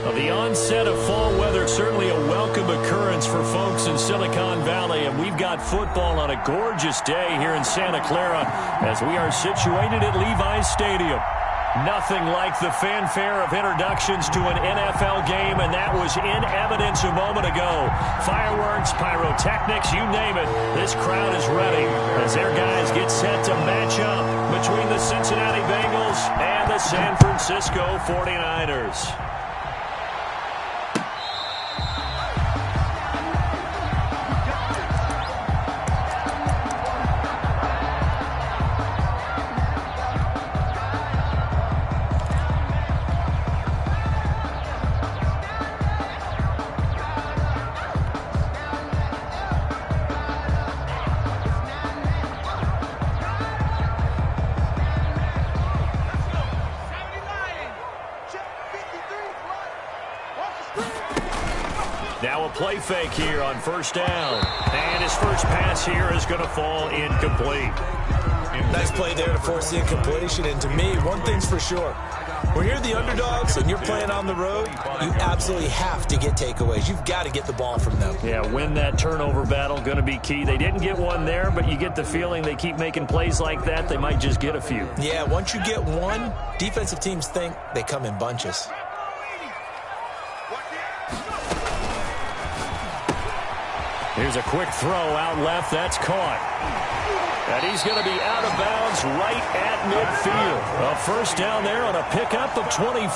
Well, the onset of fall weather, certainly a welcome occurrence for folks in Silicon Valley, and we've got football on a gorgeous day here in Santa Clara as we are situated at Levi's Stadium. Nothing like the fanfare of introductions to an NFL game, and that was in evidence a moment ago. Fireworks, pyrotechnics, you name it. This crowd is ready as their guys get set to match up between the Cincinnati Bengals and the San Francisco 49ers. Now a play fake here on first down. And his first pass here is going to fall incomplete. Nice play there to force the incompletion. And to me, one thing's for sure. When you're the underdogs and you're playing on the road, you absolutely have to get takeaways. You've got to get the ball from them. Yeah, win that turnover battle, going to be key. They didn't get one there, but you get the feeling they keep making plays like that, they might just get a few. Yeah, once you get one, defensive teams think they come in bunches. Here's a quick throw out left. That's caught. And he's going to be out of bounds right at midfield. A first down there on a pickup of 25.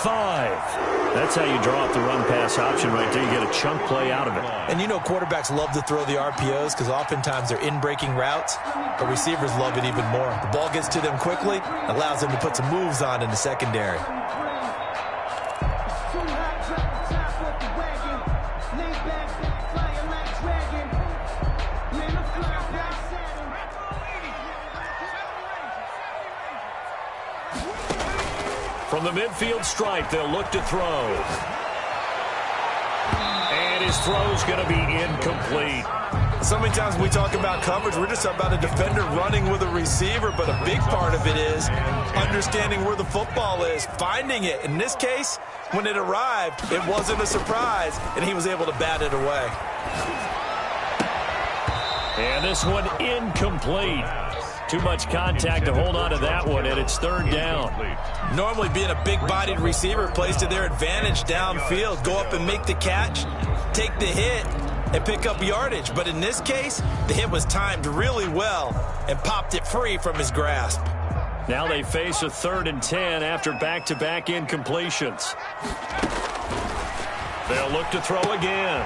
That's how you draw up the run-pass option right there. You get a chunk play out of it. And you know quarterbacks love to throw the RPOs because oftentimes they're in-breaking routes, but receivers love it even more. The ball gets to them quickly, allows them to put some moves on in the secondary. From the midfield stripe, they'll look to throw. And his throw's going to be incomplete. So many times when we talk about coverage, we're just about a defender running with a receiver, but a big part of it is understanding where the football is, finding it. In this case, when it arrived, it wasn't a surprise, and he was able to bat it away. And this one incomplete. Too much contact to hold on to that one, and it's third down. Normally being a big-bodied receiver plays to their advantage downfield. Go up and make the catch, take the hit, and pick up yardage. But in this case, the hit was timed really well and popped it free from his grasp. Now they face a 3rd and 10 after back-to-back incompletions. They'll look to throw again.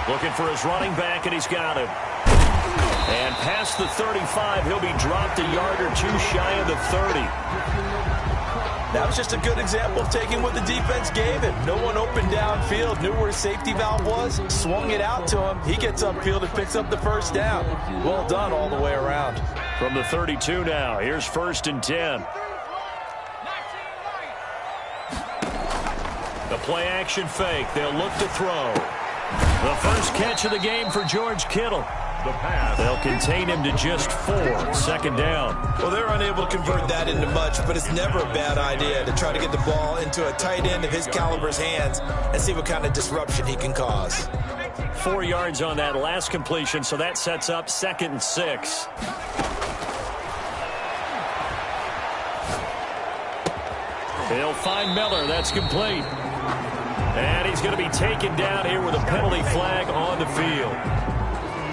Looking for his running back, and he's got him. And past the 35, he'll be dropped a yard or two shy of the 30. That was just a good example of taking what the defense gave him. No one open downfield, knew where his safety valve was, swung it out to him. He gets upfield and picks up the first down. Well done all the way around. From the 32 now, here's 1st and 10. The play action fake. They'll look to throw. The first catch of the game for George Kittle. They'll contain him to just 4. 2nd down. Well, they're unable to convert that into much, but it's never a bad idea to try to get the ball into a tight end of his caliber's hands and see what kind of disruption he can cause. 4 yards on that last completion, so that sets up 2nd and 6. He'll find Miller. That's complete. And he's going to be taken down here with a penalty flag on the field.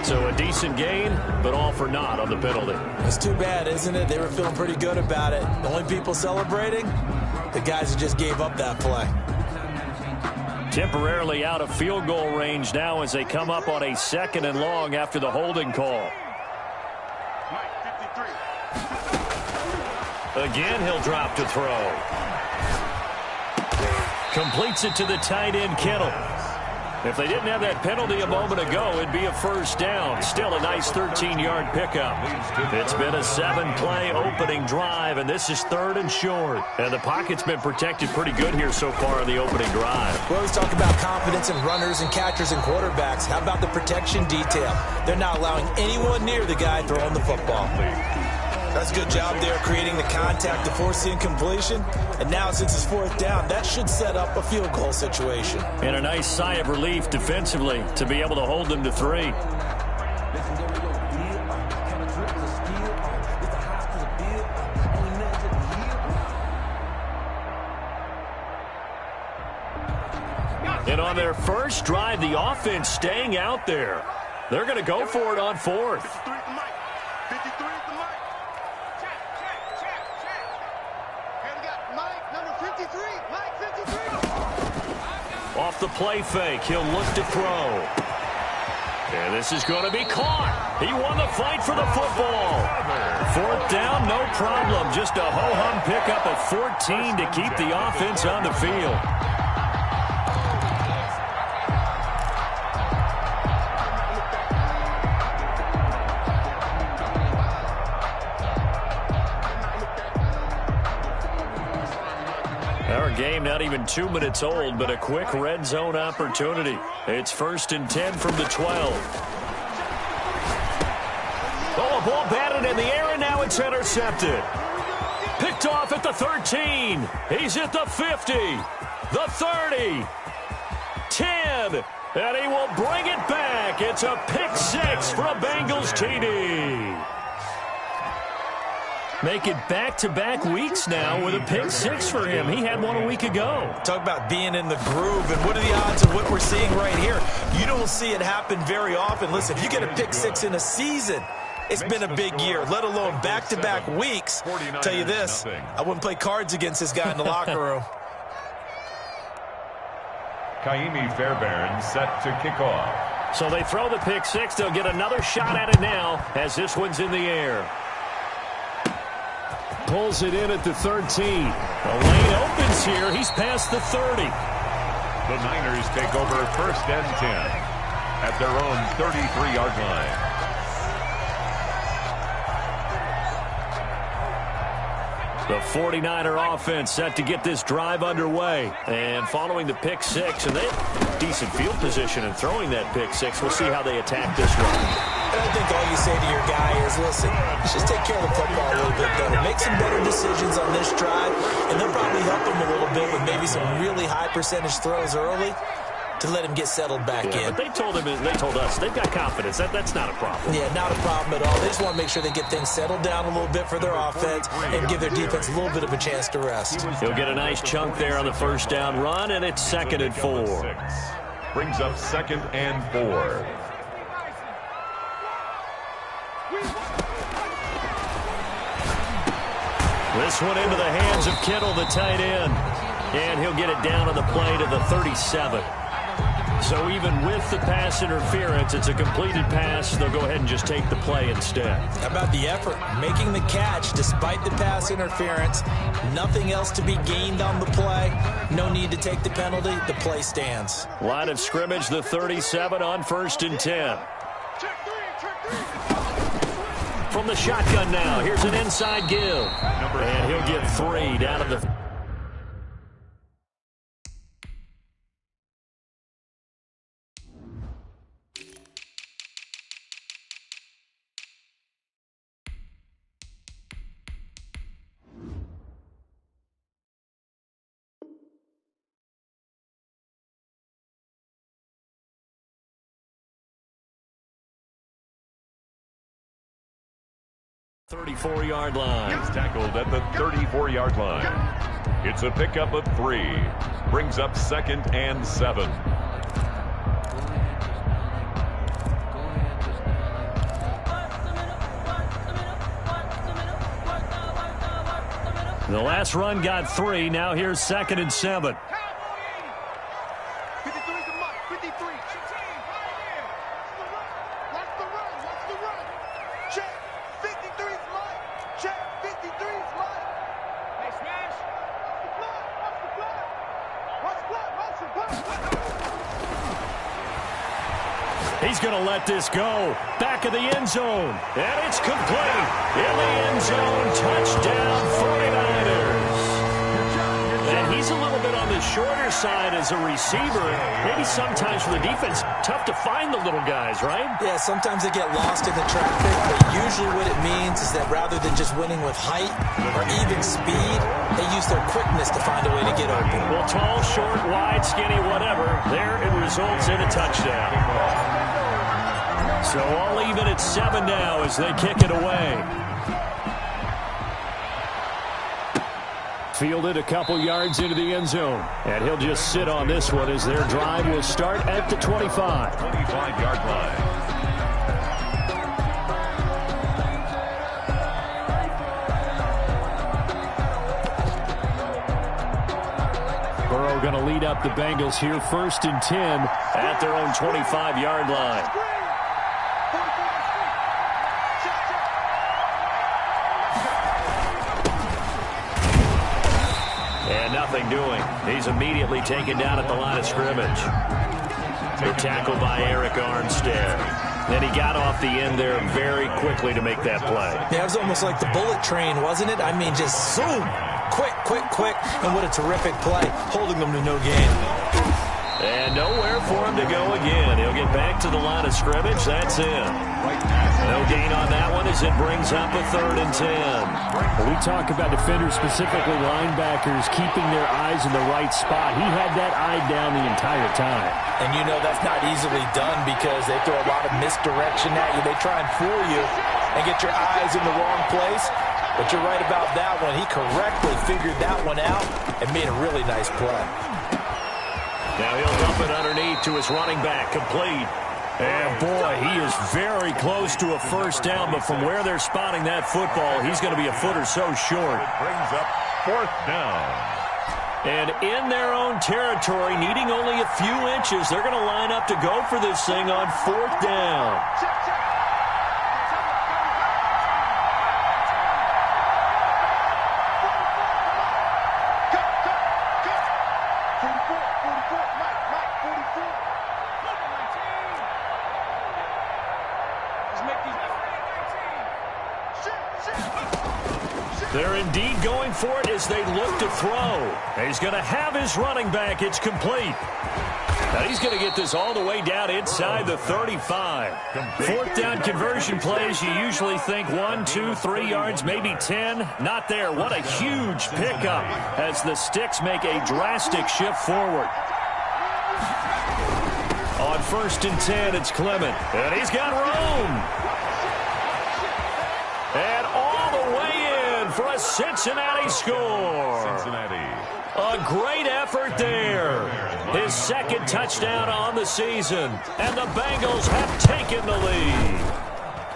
So a decent gain, but all for naught on the penalty. It's too bad, isn't it? They were feeling pretty good about it. The only people celebrating, the guys who just gave up that play. Temporarily out of field goal range now as they come up on a 2nd and long after the holding call. Again, he'll drop to throw. Completes it to the tight end, Kittle. If they didn't have that penalty a moment ago, it'd be a first down. Still a nice 13-yard pickup. It's been a 7-play opening drive, and this is 3rd and short. And the pocket's been protected pretty good here so far on the opening drive. We always talk about confidence in runners and catchers and quarterbacks. How about the protection detail? They're not allowing anyone near the guy throwing the football. That's a good job there creating the contact to force the incompletion. And now since it's fourth down, that should set up a field goal situation. And a nice sigh of relief defensively to be able to hold them to 3. And on their first drive, the offense staying out there. They're going to go for it on 4th. 53 at the mic. 53 at the mic. Check. And we got Mike, number 53. Mike, 53. Off the play fake, he'll look to throw. And this is going to be caught. He won the fight for the football. 4th down, no problem. Just a ho-hum pickup of 14 to keep the offense on the field. Our game not even 2 minutes old, but a quick red zone opportunity. It's 1st and 10 from the 12. Oh, a ball batted in the air, and now it's intercepted. Picked off at the 13. He's at the 50, the 30, 10, and he will bring it back. It's a pick 6 for a Bengals TD. Make it back-to-back weeks now with a pick 6 for him. He had one a week ago. Talk about being in the groove, and what are the odds of what we're seeing right here? You don't see it happen very often. Listen, if you get a pick 6 in a season, it's been a big year, let alone back-to-back weeks. Tell you this, I wouldn't play cards against this guy in the locker room. Kaimi Fairbairn set to kick off. So they throw the pick 6. They'll get another shot at it now as this one's in the air. Pulls it in at the 13. The lane opens here. He's past the 30. The Niners take over 1st and 10 at their own 33-yard line. The 49er offense set to get this drive underway. And following the pick 6, and they have decent field position in throwing that pick 6. We'll see how they attack this one. And I think all you say to your guy is, listen, just take care of the football a little bit better. Make some better decisions on this drive, and they'll probably help him a little bit with maybe some really high percentage throws early to let him get settled back in. But they told us they've got confidence. That's not a problem. Yeah, not a problem at all. They just want to make sure they get things settled down a little bit for their offense and give their defense a little bit of a chance to rest. He'll get a nice chunk there on the 1st down run, and it's 2nd and 4. Brings up 2nd and 4. This one into the hands of Kittle, the tight end. And he'll get it down on the play to the 37. So even with the pass interference, it's a completed pass. They'll go ahead and just take the play instead. How about the effort? Making the catch despite the pass interference. Nothing else to be gained on the play. No need to take the penalty. The play stands. Line of scrimmage, the 37 on 1st and 10. From the shotgun now, here's an inside give. And he'll get 3 down to the... ...34-yard line. He's tackled at the 34-yard line. It's a pickup of 3. Brings up 2nd and 7. The last run got 3. Now here's 2nd and 7. 53 is the mark. 53. Watch the run. Watch the run. Check. 53 is Mike. Check. 53 is Mike. Hey, Smash. Watch the block. Watch the block. Watch the block. Watch the block. He's going to let this go. Back of the end zone. And it's complete. In the end zone. Touchdown, 49ers. And he's he's a little bit on the shorter side as a receiver. Maybe sometimes for the defense, tough to find the little guys, right? Yeah, sometimes they get lost in the traffic, but usually what it means is that rather than just winning with height or even speed, they use their quickness to find a way to get open. Well, tall, short, wide, skinny, whatever, there it results in a touchdown. So all even at 7 now as they kick it away. Fielded a couple yards into the end zone. And he'll just sit on this one as their drive will start at the 25. 25-yard line. Burrow going to lead up the Bengals here 1st and 10 at their own 25-yard line. Nothing doing. He's immediately taken down at the line of scrimmage. They're tackled by Eric Armstead. Then he got off the end there very quickly to make that play. Yeah, it was almost like the bullet train, wasn't it? I mean, just zoom. Quick, quick, quick. And what a terrific play, holding them to no gain. And nowhere for him to go again. He'll get back to the line of scrimmage. That's it. No gain on that one as it brings up a 3rd and 10. When we talk about defenders, specifically linebackers, keeping their eyes in the right spot. He had that eye down the entire time. And you know that's not easily done because they throw a lot of misdirection at you. They try and fool you and get your eyes in the wrong place. But you're right about that one. He correctly figured that one out and made a really nice play. Now he'll dump it underneath to his running back, complete. And boy, he is very close to a 1st down, but from where they're spotting that football, he's going to be a foot or so short. It brings up 4th down. And in their own territory, needing only a few inches, they're going to line up to go for this thing on 4th down. They're indeed going for it as they look to throw. He's going to have his running back. It's complete. Now he's going to get this all the way down inside the 35. 4th down conversion plays, you usually think 1, 2, 3 yards, maybe 10. Not there. What a huge pickup as the Sticks make a drastic shift forward. On 1st and 10, it's Clement. And he's got room. And all the way in for a Cincinnati score. Cincinnati. A great effort there. His 2nd touchdown on the season. And the Bengals have taken the lead.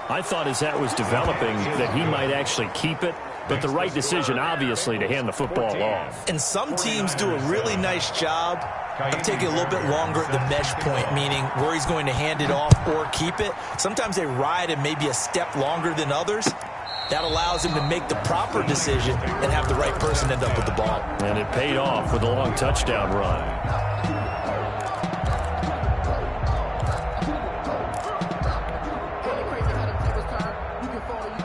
I thought as that was developing that he might actually keep it. But the right decision, obviously, to hand the football off. And some teams do a really nice job of taking a little bit longer at the mesh point, meaning where he's going to hand it off or keep it. Sometimes they ride it maybe a step longer than others. That allows him to make the proper decision and have the right person end up with the ball. And it paid off with a long touchdown run.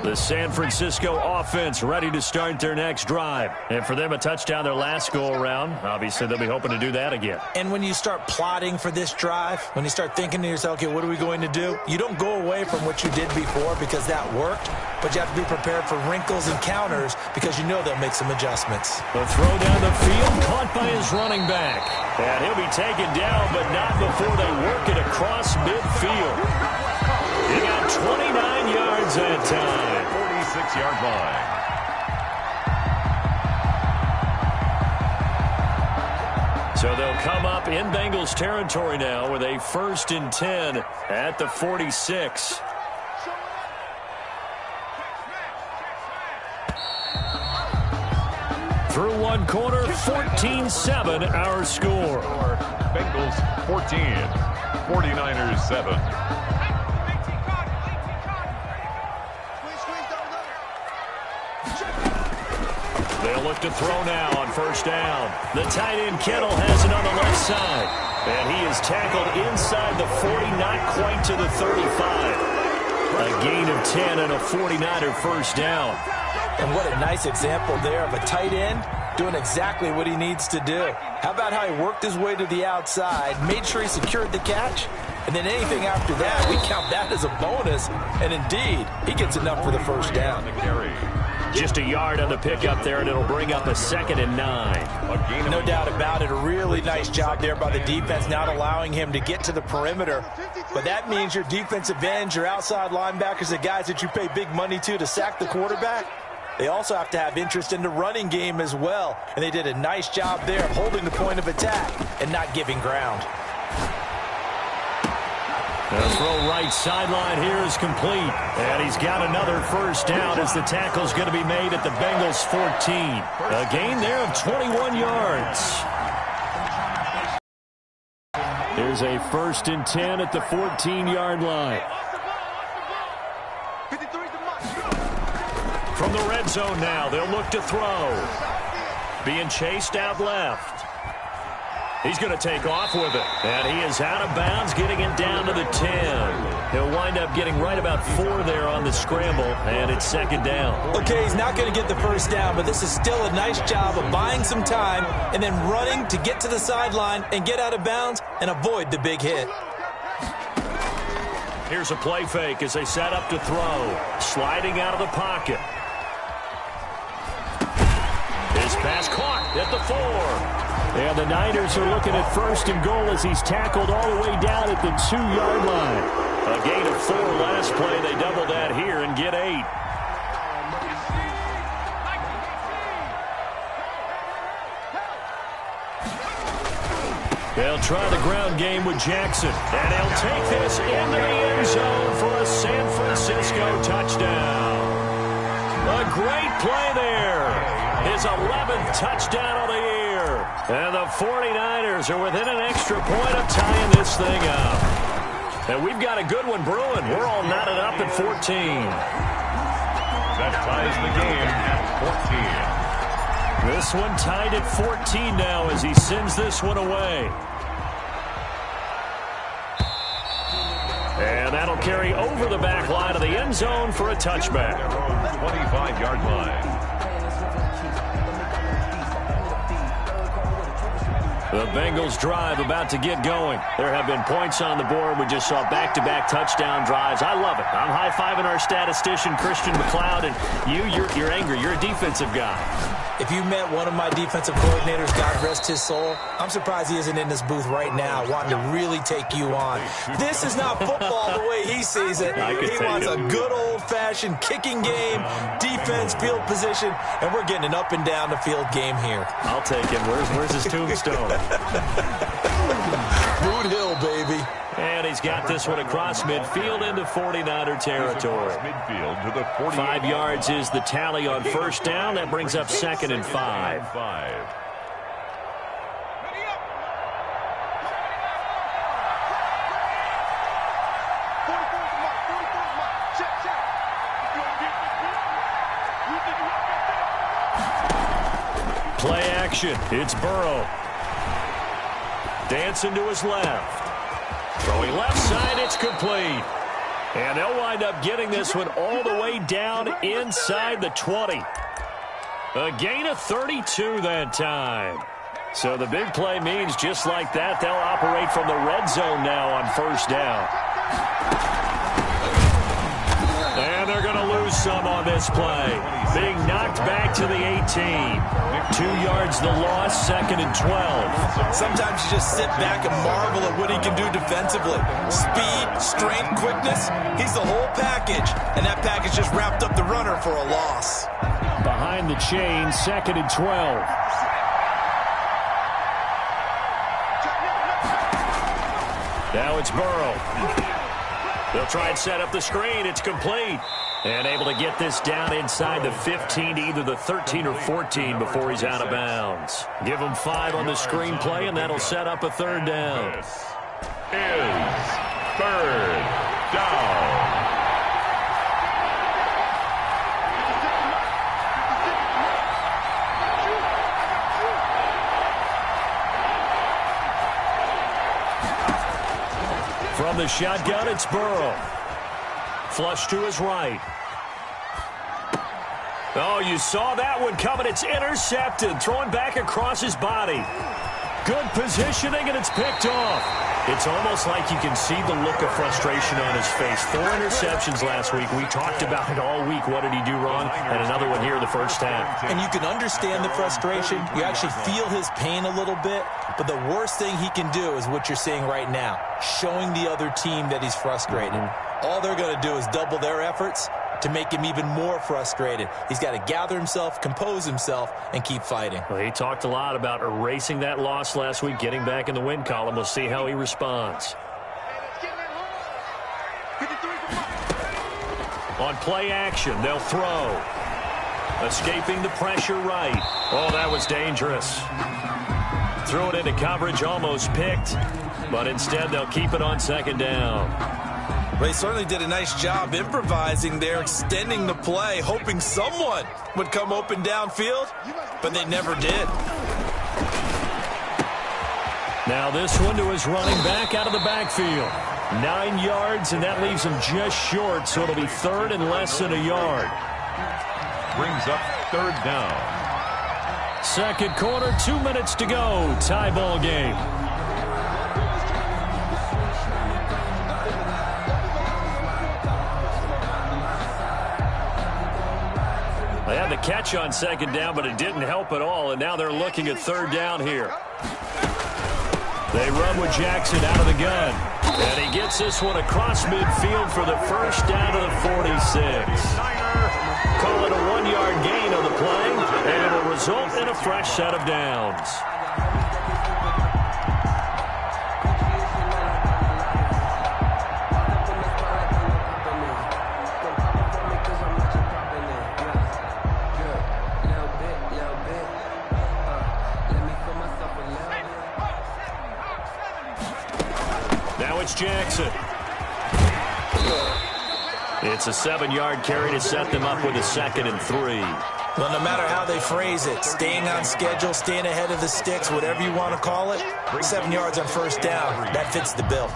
The San Francisco offense ready to start their next drive. And for them, a touchdown their last go-around. Obviously, they'll be hoping to do that again. And when you start plotting for this drive, when you start thinking to yourself, okay, what are we going to do? You don't go away from what you did before because that worked, but you have to be prepared for wrinkles and counters because you know they'll make some adjustments. The throw down the field, caught by his running back. And he'll be taken down, but not before they work it across midfield. He got 29 yards that time. 46-yard line. So they'll come up in Bengals territory now with a 1st and 10 at the 46. Through one quarter, 14-7 our score. Bengals 14, 49ers 7. They'll look to throw now on 1st down. The tight end Kittle has it on the left side. And he is tackled inside the 40, not quite to the 35. A gain of 10 and a 49er 1st down. And what a nice example there of a tight end doing exactly what he needs to do. How about how he worked his way to the outside, made sure he secured the catch, and then anything after that, we count that as a bonus. And indeed, he gets enough for the first down. Just a yard on the pickup there, and it'll bring up a 2nd and 9. No doubt about it. A really nice job there by the defense, not allowing him to get to the perimeter. But that means your defensive ends, your outside linebackers, the guys that you pay big money to sack the quarterback, they also have to have interest in the running game as well. And they did a nice job there of holding the point of attack and not giving ground. The throw right sideline here is complete. And he's got another first down as the tackle's going to be made at the Bengals 14. A gain there of 21 yards. There's a 1st and 10 at the 14-yard line. From the red zone now, they'll look to throw. Being chased out left. He's going to take off with it. And he is out of bounds, getting it down to the 10. He'll wind up getting right about 4 there on the scramble, and it's 2nd down. Okay, he's not going to get the first down, but this is still a nice job of buying some time and then running to get to the sideline and get out of bounds and avoid the big hit. Here's a play fake as they set up to throw. Sliding out of the pocket. His pass caught at the 4. And the Niners are looking at 1st and goal as he's tackled all the way down at the 2-yard line. A gain of 4 last play. They double that here and get 8. They'll try the ground game with Jackson. And he'll take this into the end zone for a San Francisco touchdown. A great play there. His 11th touchdown of the year. And the 49ers are within an extra point of tying this thing up. And we've got a good one brewing. We're all knotted up at 14. That ties the game at 14. This one tied at 14 now as he sends this one away. And that'll carry over the back line of the end zone for a touchback. 25-yard line. The Bengals drive about to get going. There have been points on the board. We just saw back-to-back touchdown drives. I love it. I'm high-fiving our statistician, Christian McLeod, and you're angry. You're a defensive guy. If you met one of my defensive coordinators, God rest his soul, I'm surprised he isn't in this booth right now wanting to really take you on. This is not football the way he sees it. He wants a good old-fashioned kicking game, defense, field position, and we're getting an up-and-down-the-field game here. I'll take him. Where's his tombstone? Boot Hill, baby. And he's got this one across midfield into 49er territory. Midfield to the 48. 5 yards is the tally on first down. That brings up 2nd and 5. Play action. It's Burrow. Dancing to his left. Throwing left side, it's complete. And they'll wind up getting this one all the way down inside the 20. A gain of 32 that time. So the big play means just like that, they'll operate from the red zone now on first down. And they're going to lose some on this play. Being knocked back to the 18. 2 yards the loss, 2nd and 12. Sometimes you just sit back and marvel at what he can do defensively. Speed, strength, quickness, he's the whole package. And that package just wrapped up the runner for a loss. Behind the chain, 2nd and 12. Now it's Burrow. They'll try and set up the screen. It's complete. And able to get this down inside the 15 to either the 13 or 14 before he's out of bounds. Give him 5 on the screenplay, and that'll set up a 3rd down. This is 3rd down. From the shotgun, it's Burrow. Flush to his right. Oh, you saw that one coming. It's intercepted. Throwing back across his body. Good positioning, and it's picked off. It's almost like you can see the look of frustration on his face. 4 interceptions last week. We talked about it all week. What did he do wrong? And another one here in the first half. And you can understand the frustration. You actually feel his pain a little bit. But the worst thing he can do is what you're seeing right now, showing the other team that he's frustrated. All they're going to do is double their efforts to make him even more frustrated. He's got to gather himself, compose himself, and keep fighting. Well, he talked a lot about erasing that loss last week, getting back in the win column. We'll see how he responds. On play action, they'll throw. Escaping the pressure right. Oh, that was dangerous. Threw it into coverage, almost picked, but instead they'll keep it on second down. They certainly did a nice job improvising there, extending the play, hoping someone would come open downfield, but they never did. Now this one to his running back out of the backfield. 9 yards, and that leaves him just short, so it'll be third and less than a yard. Brings up third down. Second quarter, 2 minutes to go. Tie ball game. They had the catch on second down, but it didn't help at all, and now they're looking at third down here. They run with Jackson out of the gun, and he gets this one across midfield for the first down to the 46. Call it a 1-yard gain on the play, and it'll result in a fresh set of downs. Jackson. It's a 7-yard carry to set them up with a 2nd and 3. Well, no matter how they phrase it, staying on schedule, staying ahead of the sticks, whatever you want to call it, 7 yards on first down, that fits the bill.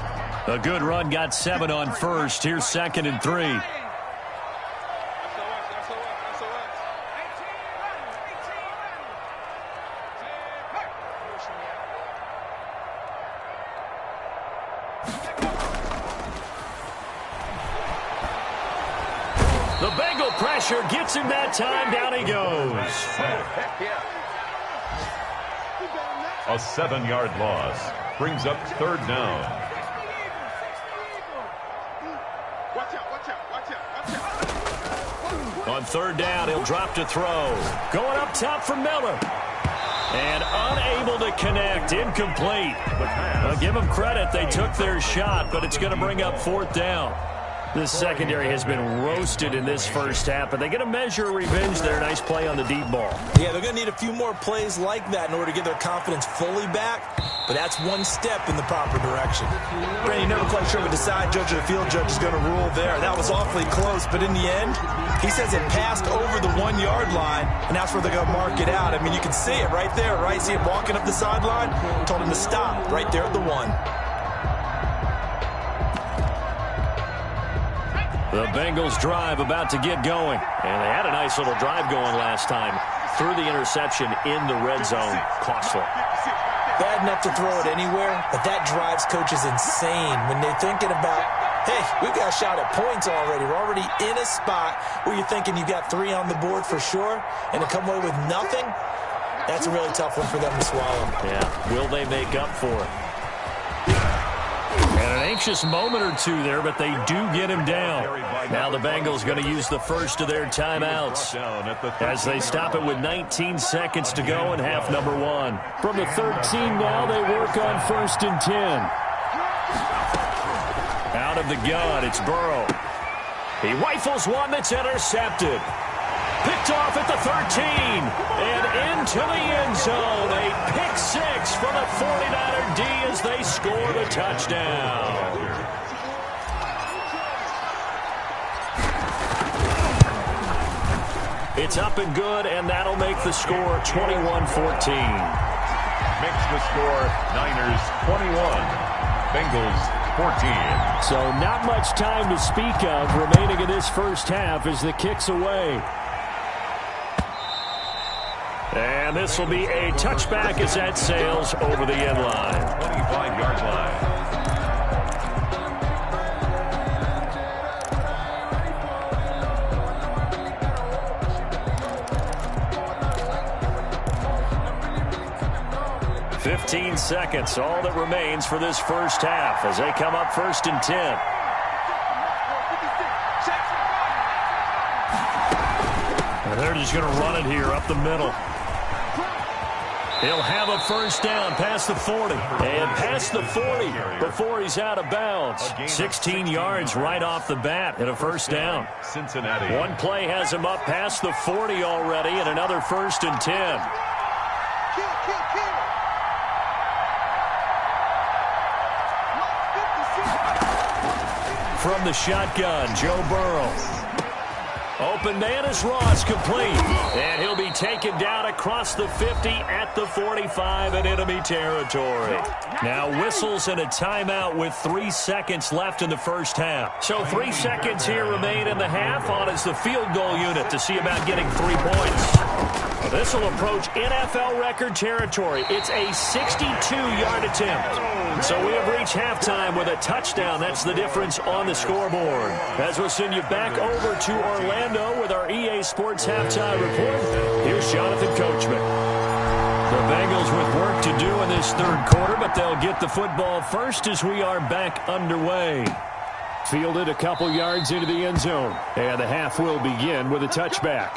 A good run got 7 on first. Here's 2nd and 3. The Bengal pressure gets him that time. Down he goes. A 7-yard loss brings up third down. On third down, he'll drop to throw. Going up top for Miller. And unable to connect. Incomplete. I'll give them credit. They took their shot, but it's going to bring up fourth down. This secondary has been roasted in this first half, but they're going to measure revenge there. Nice play on the deep ball. Yeah, they're going to need a few more plays like that in order to get their confidence fully back, but that's one step in the proper direction. Brandon, you're never quite sure what the side judge or the field judge is going to rule there. That was awfully close, but in the end, he says it passed over the 1-yard line, and that's where they're going to mark it out. I mean, you can see it right there, right? See him walking up the sideline? Told him to stop right there at the 1. The Bengals drive about to get going. And they had a nice little drive going last time. Threw the interception in the red zone. Costly. Bad enough to throw it anywhere, but that drives coaches insane when they're thinking about, hey, we've got a shot at points already. We're already in a spot where you're thinking you've got 3 on the board for sure, and to come away with nothing, that's a really tough one for them to swallow. Yeah, will they make up for it? And an anxious moment or two there, but they do get him down. Now the Bengals going to use the first of their timeouts as they stop it with 19 seconds to go in half number 1. From the 13 now, they work on 1st and 10. Out of the gun, it's Burrow. He rifles one that's intercepted. Picked off at the 13 and into the end zone. A pick 6 for the 49er D as they score the touchdown. It's up and good, and that'll make the score 21-14. Makes the score Niners 21, Bengals 14. So not much time to speak of remaining in this first half as the kick's away. And this will be a touchback as that sails over the end line. 25-yard line. Seconds, all that remains for this first half as they come up 1st and 10. And they're just going to run it here up the middle. He'll have a first down past the 40. And past the 40 before he's out of bounds. 16 yards right off the bat and a first down. Cincinnati. One play has him up past the 40 already and another 1st and 10. From the shotgun, Joe Burrow. Open man is Ross, complete. And he'll be taken down across the 50 at the 45 in enemy territory. Now whistles and a timeout with 3 seconds left in the first half. So 3 seconds here remain in the half. On is the field goal unit to see about getting 3 points. This will approach NFL record territory. It's a 62-yard attempt. So we have reached halftime with a touchdown. That's the difference on the scoreboard. As we'll send you back over to Orlando with our EA Sports Halftime Report, here's Jonathan Coachman. The Bengals with work to do in this third quarter, but they'll get the football first as we are back underway. Fielded a couple yards into the end zone. And the half will begin with a touchback.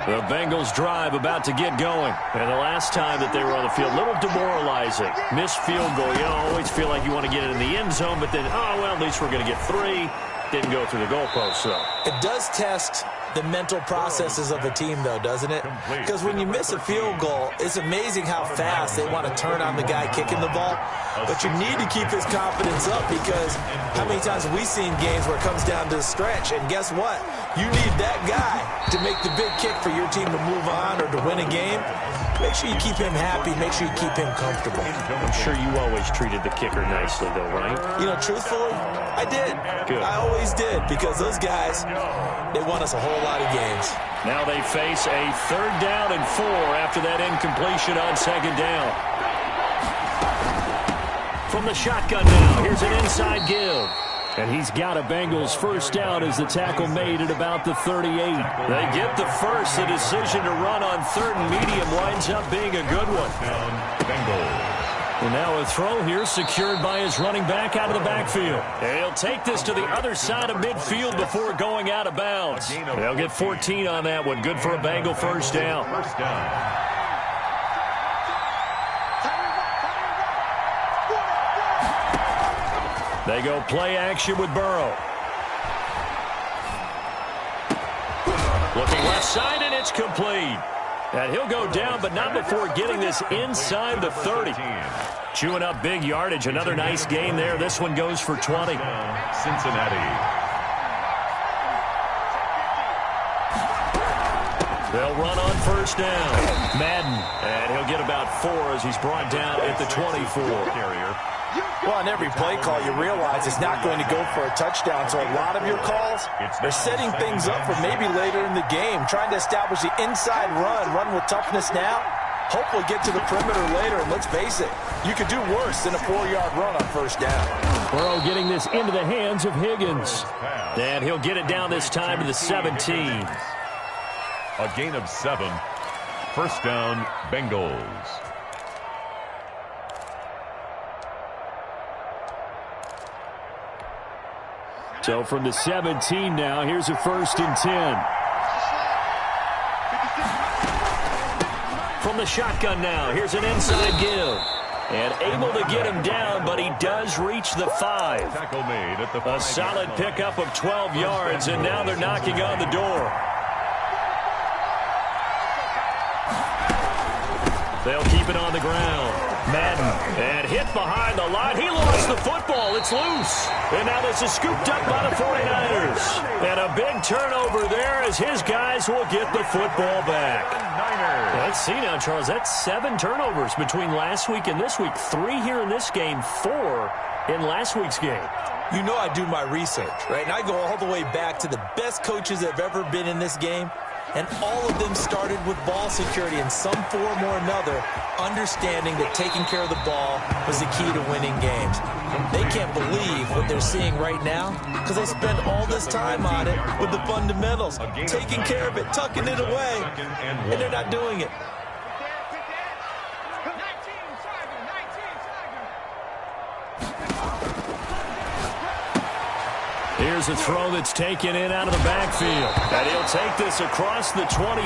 The Bengals drive about to get going. And the last time that they were on the field, a little demoralizing. Missed field goal. You always feel like you want to get it in the end zone, but then, oh, well, at least we're going to get 3. Didn't go through the goalpost, though. It does test the mental processes of a team, though, doesn't it? Because when you miss a field goal, it's amazing how fast they want to turn on the guy kicking the ball. But you need to keep his confidence up because how many times have we seen games where it comes down to the stretch? And guess what? You need that guy to make the big kick for your team to move on or to win a game. Make sure you keep him happy. Make sure you keep him comfortable. I'm sure you always treated the kicker nicely, though, right? You know, truthfully, I did. Good. I always did because those guys, they won us a whole lot of games. Now they face a 3rd down and 4 after that incompletion on 2nd down. From the shotgun now, here's an inside give. And he's got a Bengals first down as the tackle made at about the 38. They get the first. The decision to run on 3rd and medium winds up being a good one. And now a throw here secured by his running back out of the backfield. And he'll take this to the other side of midfield before going out of bounds. They'll get 14 on that one. Good for a Bengal first down. They go play action with Burrow. Looking left side, and it's complete. And he'll go down, but not before getting this inside the 30. Chewing up big yardage. Another nice gain there. This one goes for 20. Cincinnati. They'll run on first down. Madden. And he'll get about 4 as he's brought down at the 24. Well, on every play call, you realize it's not going to go for a touchdown. So a lot of your calls are setting things up for maybe later in the game, trying to establish the inside run with toughness now. Hopefully get to the perimeter later. And let's face it, you could do worse than a 4-yard run on first down. Burrow getting this into the hands of Higgins. And he'll get it down this time to the 17. A gain of 7. First down, Bengals. So from the 17 now, here's a 1st and 10. From the shotgun now, here's an inside give. And able to get him down, but he does reach the 5. Tackle made at the 5. A solid pickup of 12 yards, and now they're knocking on the door. They'll keep it on the ground. Madden, and hit behind the line. He lost the football. It's loose. And now this is scooped up by the 49ers. And a big turnover there as his guys will get the football back. Let's see now, Charles. That's 7 turnovers between last week and this week. 3 here in this game, 4 in last week's game. You know I do my research, right? And I go all the way back to the best coaches that have ever been in this game. And all of them started with ball security in some form or another, understanding that taking care of the ball was the key to winning games. They can't believe what they're seeing right now because they spent all this time on it with the fundamentals, taking care of it, tucking it away, and they're not doing it. Here's a throw that's taken in out of the backfield. And he'll take this across the 25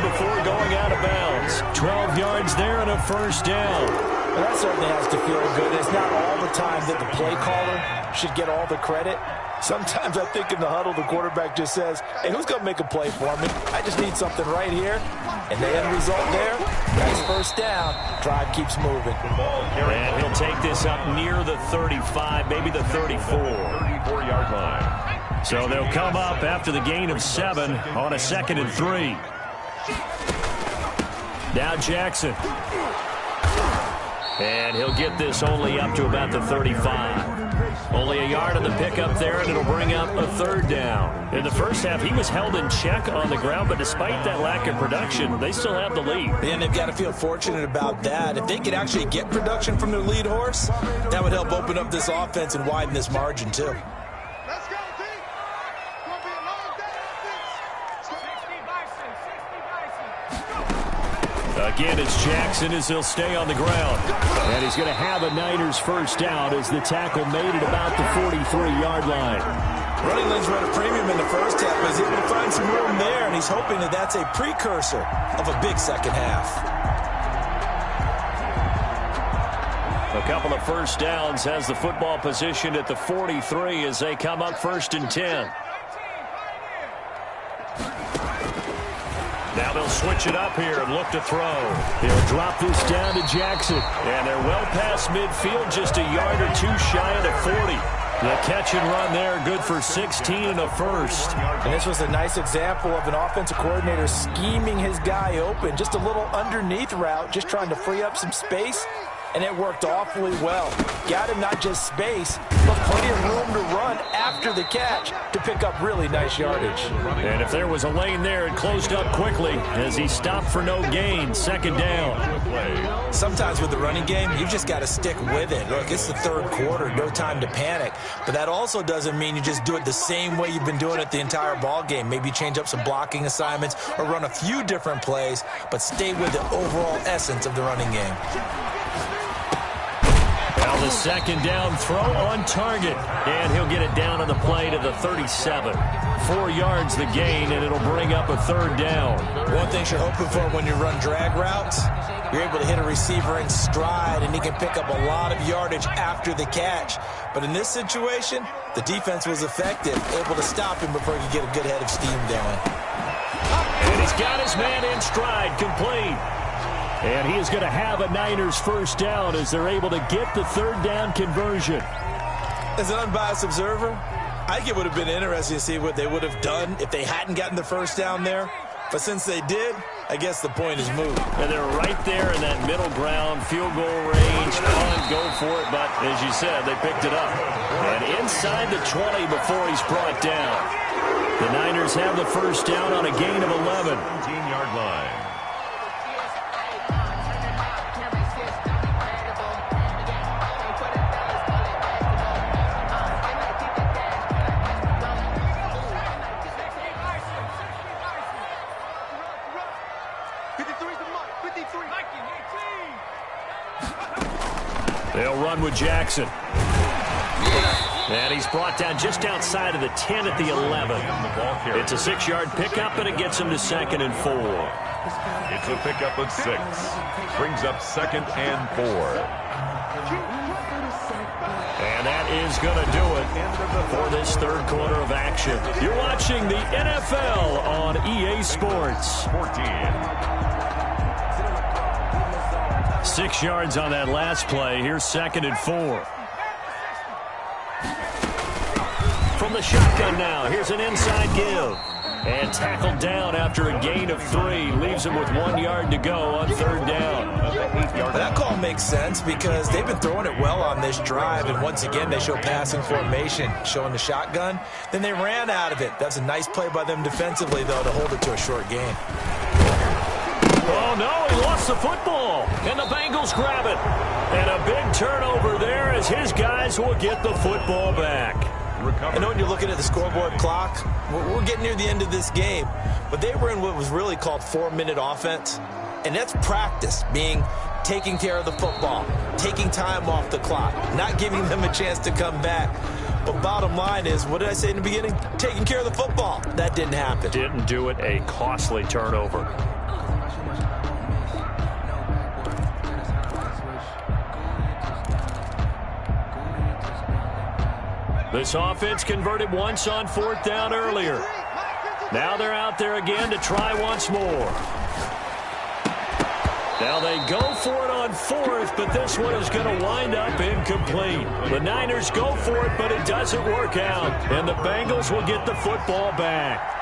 before going out of bounds. 12 yards there and a first down. Well, that certainly has to feel good. It's not all the time that the play caller should get all the credit. Sometimes I think in the huddle, the quarterback just says, hey, who's going to make a play for me? I just need something right here. And the end result there, nice first down. Drive keeps moving. And he'll take this up near the 35, maybe the 34. 34-yard line. So they'll come up after the gain of 7 on a 2nd and 3. Now Jackson. And he'll get this only up to about the 35. Only a yard on the pickup there, and it'll bring up a 3rd down. In the first half, he was held in check on the ground, but despite that lack of production, they still have the lead. And they've got to feel fortunate about that. If they could actually get production from their lead horse, that would help open up this offense and widen this margin, too. Let's go, team. It's going to be a long day. 60 Bison. Again, it's Jackson as he'll stay on the ground. And he's going to have a Niners first down as the tackle made it about the 43-yard line. Running lanes run a premium in the first half, but he's able to find some room there, and he's hoping that that's a precursor of a big second half. A couple of first downs has the football positioned at the 43 as they come up 1st and 10. Now they'll switch it up here and look to throw. He'll drop this down to Jackson. And they're well past midfield, just a yard or 2 shy of the 40. The catch and run there, good for 16 and a first. And this was a nice example of an offensive coordinator scheming his guy open. Just a little underneath route, just trying to free up some space. And it worked awfully well. Got him not just space, but plenty of room to run after the catch to pick up really nice yardage. And if there was a lane there, it closed up quickly as he stopped for no gain. 2nd down. Sometimes with the running game, you just got to stick with it. Look, it's the 3rd quarter, no time to panic. But that also doesn't mean you just do it the same way you've been doing it the entire ball game. Maybe change up some blocking assignments or run a few different plays, but stay with the overall essence of the running game. Now the 2nd down throw on target. And he'll get it down on the play to the 37. 4 yards the gain, and it'll bring up a 3rd down. One thing you're hoping for when you run drag routes, you're able to hit a receiver in stride, and he can pick up a lot of yardage after the catch. But in this situation, the defense was effective, able to stop him before he could get a good head of steam going. And he's got his man in stride, complete. And he is going to have a Niners first down as they're able to get the 3rd down conversion. As an unbiased observer, I think it would have been interesting to see what they would have done if they hadn't gotten the first down there. But since they did, I guess the point is moved. And they're right there in that middle ground, field goal range, punt, go for it. But as you said, they picked it up. And inside the 20 before he's brought down. The Niners have the first down on a gain of 11. 17-yard line. They'll run with Jackson. And he's brought down just outside of the 10 at the 11. It's a 6-yard pickup, and it gets him to 2nd and 4. It's a pickup of 6. Brings up 2nd and 4. And that is going to do it for this 3rd quarter of action. You're watching the NFL on EA Sports. 14. 6 yards on that last play. Here's 2nd and 4. From the shotgun now, here's an inside give. And tackled down after a gain of 3. Leaves him with 1 yard to go on 3rd down. That call makes sense because they've been throwing it well on this drive. And once again, they show passing formation, showing the shotgun. Then they ran out of it. That's a nice play by them defensively, though, to hold it to a short gain. Oh, no, he lost the football. And the Bengals grab it. And a big turnover there as his guys will get the football back. I know when you're looking at the scoreboard clock, we're getting near the end of this game, but they were in what was really called 4-minute offense, and that's practice, being taking care of the football, taking time off the clock, not giving them a chance to come back. But bottom line is, what did I say in the beginning? Taking care of the football. That didn't happen. Didn't do it. A costly turnover. This offense converted once on 4th down earlier. Now they're out there again to try once more. Now they go for it on 4th, but this one is going to wind up incomplete. The Niners go for it, but it doesn't work out. And the Bengals will get the football back.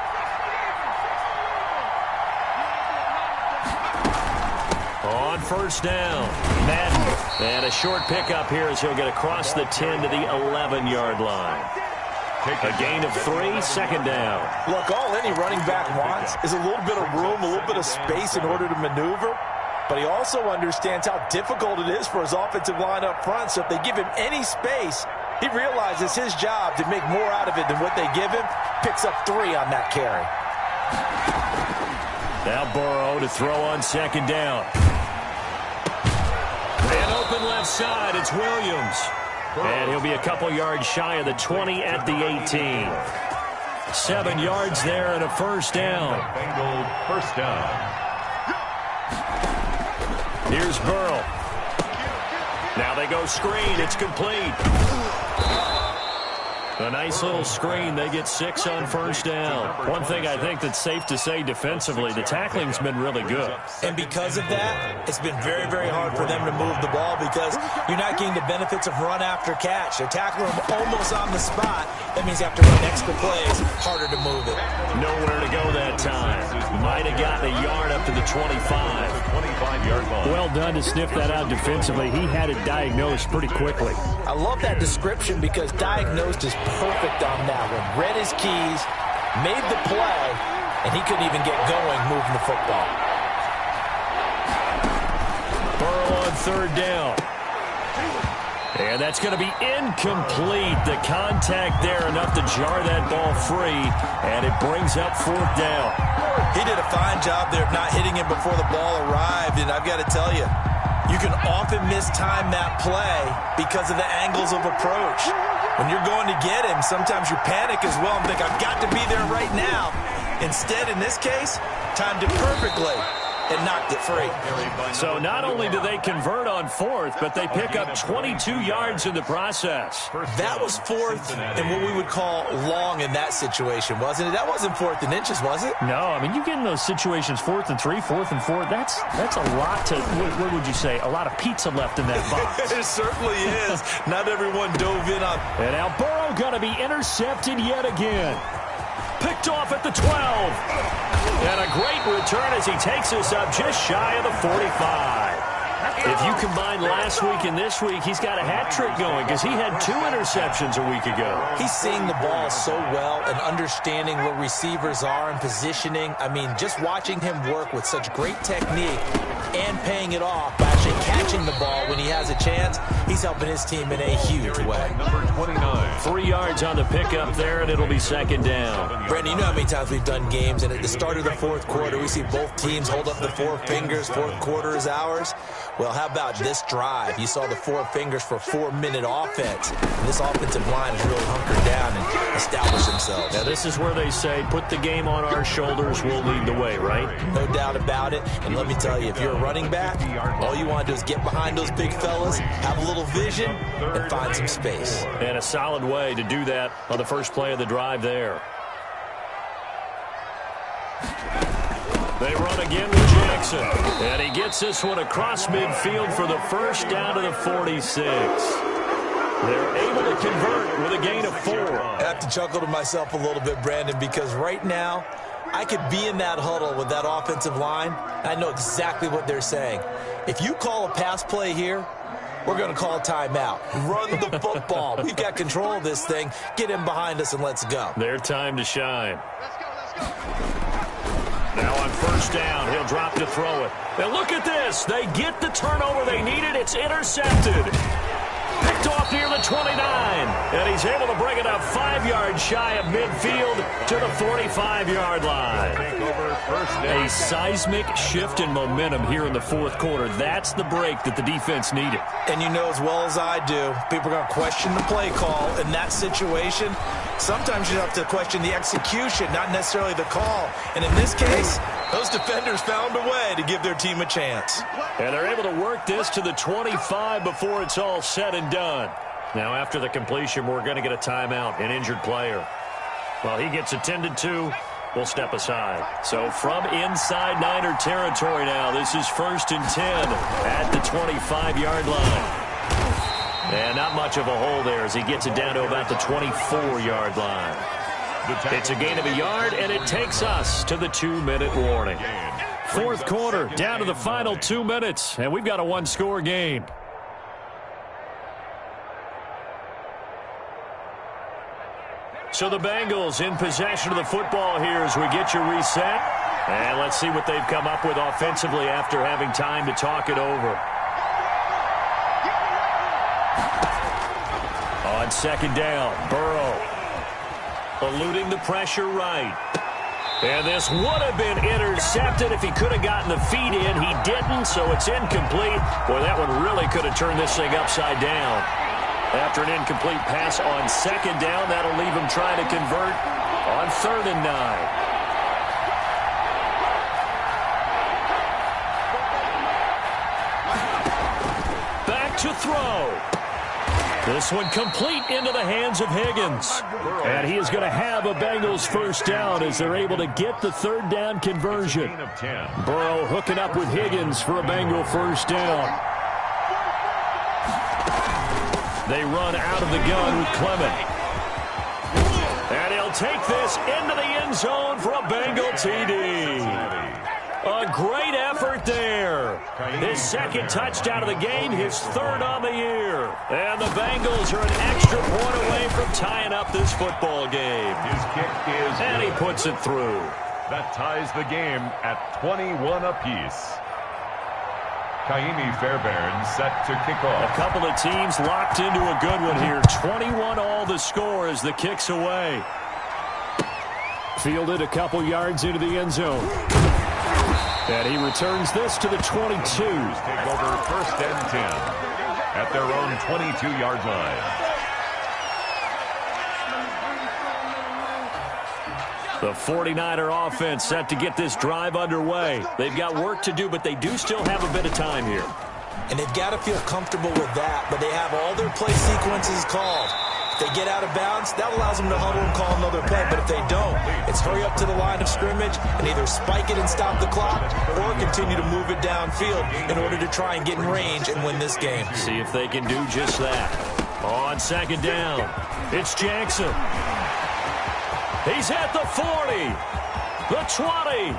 On 1st down, Madden. And a short pickup here as he'll get across the 10 to the 11-yard line. A gain of 3, 2nd down. Look, all any running back wants is a little bit of room, a little bit of space in order to maneuver. But he also understands how difficult it is for his offensive line up front. So if they give him any space, he realizes his job to make more out of it than what they give him. Picks up 3 on that carry. Now Burrow to throw on 2nd down. And open left side, it's Williams. And he'll be a couple yards shy of the 20 at the 18. 7 yards there and a 1st down. Bengal 1st down. Here's Burrow. Now they go screen, it's complete. A nice little screen. They get 6 on 1st down. One thing I think that's safe to say defensively, the tackling's been really good. And because of that, it's been very, very hard for them to move the ball because you're not getting the benefits of run after catch. They're tackling them almost on the spot. That means you have to run extra plays. Harder to move it. Nowhere to go that time. Might have gotten a yard up to the 25. 25-yard line. Well done to sniff that out defensively. He had it diagnosed pretty quickly. I love that description because diagnosed is perfect on that one. Read his keys, made the play, and he couldn't even get going moving the football. Burrow on 3rd down. And that's going to be incomplete. The contact there enough to jar that ball free, and it brings up 4th down. He did a fine job there of not hitting him before the ball arrived, and I've got to tell you, you can often mistime that play because of the angles of approach. When you're going to get him, sometimes you panic as well and think, I've got to be there right now. Instead, in this case, timed it perfectly and knocked it free. So not only do they convert on 4th, but they pick up 22 yards in the process. That was 4th and what we would call long in that situation, wasn't it? That wasn't 4th and inches, was it? No, I mean, you get in those situations 4th and 3, 4th and 4. That's a lot to, what would you say, a lot of pizza left in that box. It certainly is. Not everyone dove in on. And now Burrow going to be intercepted yet again. Picked off at the 12. And a great return as he takes us up just shy of the 45. If you combine last week and this week, he's got a hat trick going because he had 2 interceptions a week ago. He's seeing the ball so well and understanding where receivers are and positioning. I mean, just watching him work with such great technique and paying it off by actually catching the ball when he has a chance, he's helping his team in a huge way. Number 29. 3 yards on the pickup there, and it'll be 2nd down. Brandon, you know how many times we've done games, and at the start of the 4th quarter, we see both teams hold up the 4 fingers, 4th quarter is ours. Well, how about this drive? You saw the 4 fingers for 4-minute offense. And this offensive line has really hunkered down and established themselves. Now, this is where they say, put the game on our shoulders, we'll lead the way, right? No doubt about it. And let me tell you, if you're a running back, all you want to do is get behind those big fellas, have a little vision, and find some space. And a solid way to do that on the first play of the drive there. They run again with Jackson. And he gets this one across midfield for the first down to the 46. They're able to convert with a gain of 4. I have to chuckle to myself a little bit, Brandon, because right now I could be in that huddle with that offensive line. I know exactly what they're saying. If you call a pass play here, we're going to call timeout. Run the football. We've got control of this thing. Get him behind us and let's go. Their time to shine. Let's go, let's go. Now on first down, he'll drop to throw it. Now look at this. They get the turnover they needed. It's intercepted. Picked off near the 29. And he's able to bring it up 5 yards shy of midfield to the 45-yard line. A seismic shift in momentum here in the fourth quarter. That's the break that the defense needed. And you know as well as I do, people are going to question the play call in that situation. Sometimes you have to question the execution, not necessarily the call. And in this case, those defenders found a way to give their team a chance. And they're able to work this to the 25 before it's all said and done. Now after the completion, we're going to get a timeout, an injured player. While he gets attended to, we'll step aside. So from inside Niner territory now, this is 1st and 10 at the 25-yard line. And not much of a hole there as he gets it down to about the 24-yard line. It's a gain of a yard, and it takes us to the 2-minute warning. Fourth quarter, down to the final 2 minutes, and we've got a 1-score game. So the Bengals in possession of the football here as we get you reset. And let's see what they've come up with offensively after having time to talk it over. On second down, Burrow eluding the pressure right. And this would have been intercepted if he could have gotten the feet in. He didn't, so it's incomplete. Boy, that one really could have turned this thing upside down. After an incomplete pass on second down, that'll leave him trying to convert on 3rd and 9. Back to throw. This one complete into the hands of Higgins. And he is going to have a Bengals first down as they're able to get the 3rd down conversion. Burrow hooking up with Higgins for a Bengal first down. They run out of the gun with Clement. And he'll take this into the end zone for a Bengal TD. A great effort there. His 2nd touchdown of the game, his 3rd on the year. And the Bengals are an extra point away from tying up this football game. His kick is and he puts it through. That ties the game at 21 apiece. Kaimi Fairbairn set to kick off. A couple of teams locked into a good one here. 21 all the score as the kick's away. Fielded a couple yards into the end zone. And he returns this to the 22. Take over 1st and 10 at their own 22-yard line. The 49er offense set to get this drive underway. They've got work to do, but they do still have a bit of time here. And they've got to feel comfortable with that, but they have all their play sequences called. If they get out of bounds, that allows them to huddle and call another play. But if they don't, it's hurry up to the line of scrimmage and either spike it and stop the clock or continue to move it downfield in order to try and get in range and win this game. See if they can do just that. On second down, it's Jackson. He's at the 40, the 20.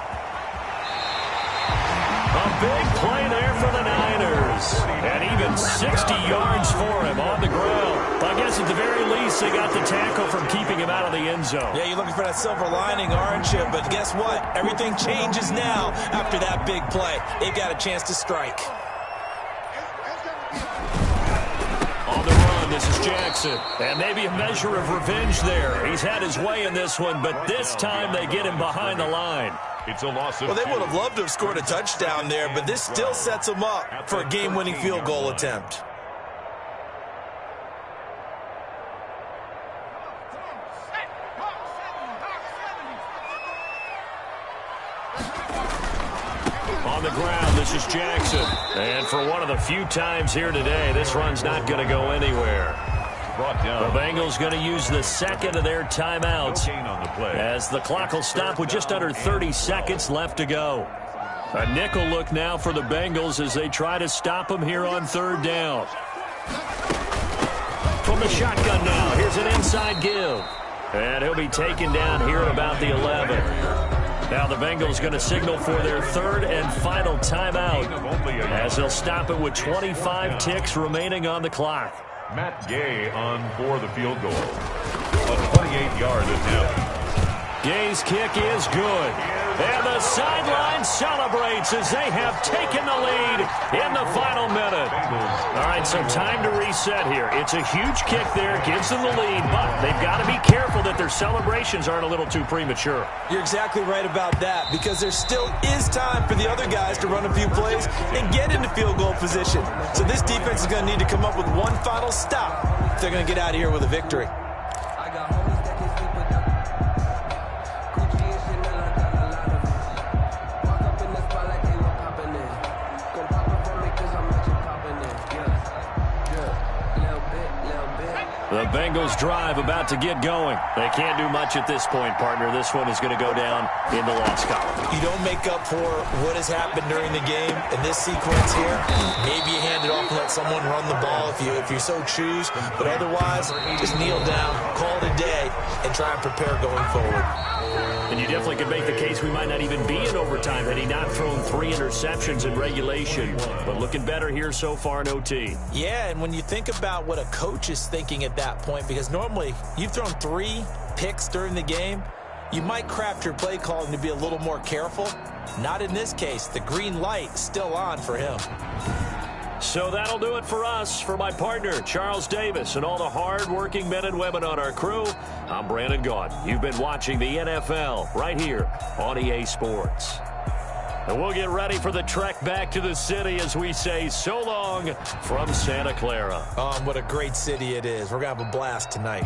A big play there for the Niners. And even 60 yards for him on the ground. I guess at the very least, they got the tackle from keeping him out of the end zone. Yeah, you're looking for that silver lining, aren't you? But guess what? Everything changes now after that big play. They've got a chance to strike. On the run, this is Jackson. And maybe a measure of revenge there. He's had his way in this one, but this time they get him behind the line. It's a loss of Well, they would have loved to have scored a touchdown there, but this still sets them up for a game-winning field goal attempt. On the ground, this is Jackson. And for one of the few times here today, this run's not going to go anywhere. brought down. The Bengals going to use the second of their timeouts No gain on the play. as the clock will stop with just under 30 seconds left to go. A nickel look now for the Bengals as they try to stop them here on third down. From the shotgun now, here's an inside give. And he'll be taken down here at about the 11. Now the Bengals going to signal for their third and final timeout as they'll stop it with 25 ticks remaining on the clock. Matt Gay on for the field goal. A 28-yard attempt. Gay's kick is good. And the sideline celebrates as they have taken the lead in the final minute. All right, so time to reset here. It's a huge kick there, gives them the lead, but they've got to be careful that their celebrations aren't a little too premature. You're exactly right about that, because there still is time for the other guys to run a few plays and get into field goal position. So this defense is going to need to come up with one final stop if they're going to get out of here with a victory. The Bengals drive about to get going. They can't do much at this point, partner. This one is going to go down in the loss column. You don't make up for what has happened during the game in this sequence here. Maybe you hand it off and let someone run the ball if you so choose. But otherwise, just kneel down, call it a day, and try and prepare going forward. And you definitely could make the case we might not even be in overtime had he not thrown 3 interceptions in regulation. But looking better here so far in OT. Yeah, and when you think about what a coach is thinking at that point, because normally you've thrown 3 picks during the game, you might craft your play calling to be a little more careful. Not in this case. The green light is still on for him. So that'll do it for us. For my partner, Charles Davis, and all the hard-working men and women on our crew, I'm Brandon Gaudin. You've been watching the NFL right here on EA Sports. And we'll get ready for the trek back to the city as we say so long from Santa Clara. What a great city it is. We're going to have a blast tonight.